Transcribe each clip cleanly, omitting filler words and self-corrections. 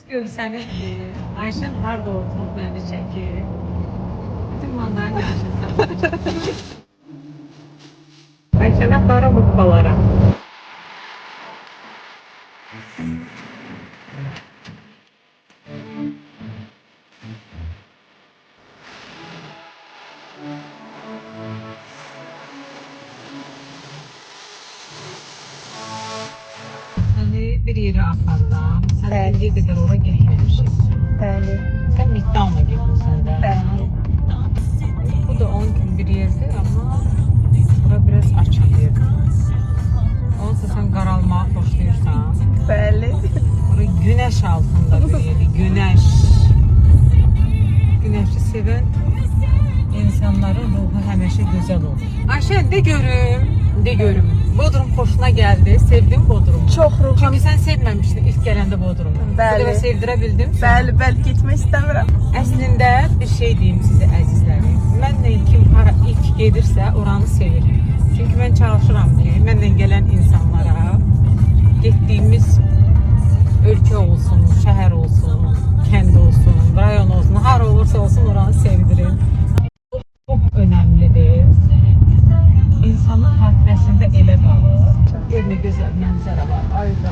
Görsəniz Ayşən harda oturub məni çəkir. Bütün onların yaşında. Ayşən apara mutfalara. Səni bir yerə apardım. Sən bir qədər ora getməmişik. Bəli. Sən Midtown'a getmişsən də. Bəli. Bu da onun kimi bir yerdir ama bura biraz açıq yerdir. Olsa sen qaralmağı xoşlayırsan. Bəli. Bura güneş altında bir yerdir. Güneş. Güneşi seven insanların ruhu həmişə gözəl olur. Ayşən de görüm. De görüm. Bodrum xoşuna geldi. Sevdin Bodrum'u. Çox ruhum. Çünkü sen sevməmişdin ilk gələndə Bodrum'u. Bəli. Bu da sevdirə bildim. Bəli, bəli, getmək istəmirəm. Əslində bir şey deyim sizə əzizlərim. Mənlə kim hara ilk gedirsə oranı sevir. Çünki mən çalışıram ki, mənlə gələn insanlara getdiyimiz ölkə olsun, şəhər olsun, kənd olsun, rayon olsun, hara olursa olsun oranı sevdirim. Bu çox önəmlidir. İnsanın xatirəsində elə qalır. Görmə gözəl mənzərə var. Ayda.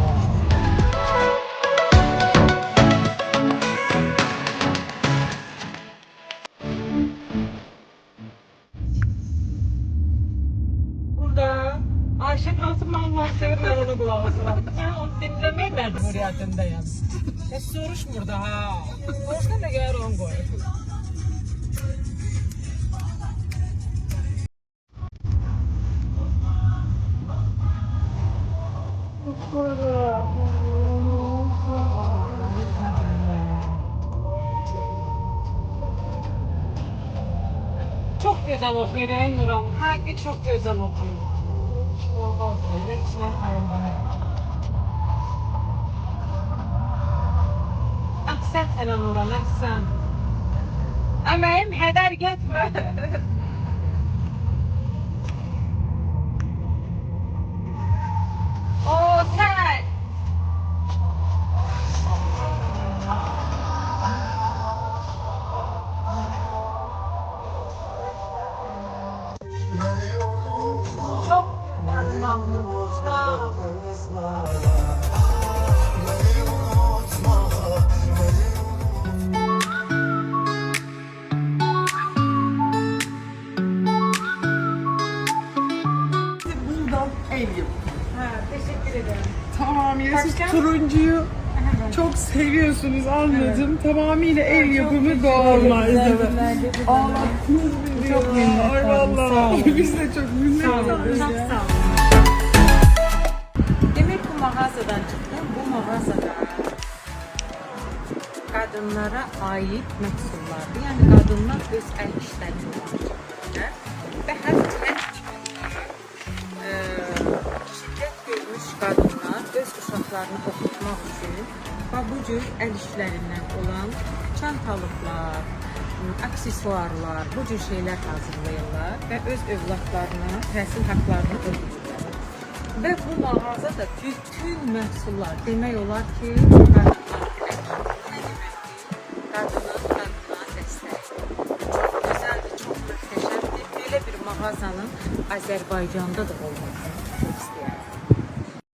Burada Ayşe nasıl manlar sevir ben onu kulağısına. Ben onu dinlemeyi mecburiyetindeyim. Soruşmur da ha. Soruştan da gelir onu koy. Çok güzel okuyor Nuran. Hangi çok güzel okuyor. Ahsen sana Nuran, ahsen. Emeğim heder gitme. O sen. Çok memnunum. Sağ ol. Bundan el yapın. Ha, teşekkür ederim. Tamamıyla siz Başka? turuncuyu çok seviyorsunuz, anladım. Tamamıyla el yapımı doğal malzeme. Ağlattınız bizi. Çok minnettarım, Ay sağ olun. vallahi biz de çok Sağ olun, minnettarız çok ya. sağ olun. Demek bu mağazadan çıktım. Bu mağazada kadınlara ait məhsullardır. Yəni qadınlar öz əl işlərini yapacaqlar və həmçinin şiddet görmüş qadınlar öz uşaqlarını oxutmaq üçün və bu cür əl işlərindən olan çantalıqlar, aksesuarlar, bu cür şeylər hazırlayırlar və öz övladlarına təhsil haqqlarını ödəyirlər. Və bu mağazada bütün məhsullar demək olar ki, qadına dəstək. Çox gözəldir, çox möhtəşəmdir. Belə bir mağazanın Azərbaycanda da olmasını çox istəyərdim.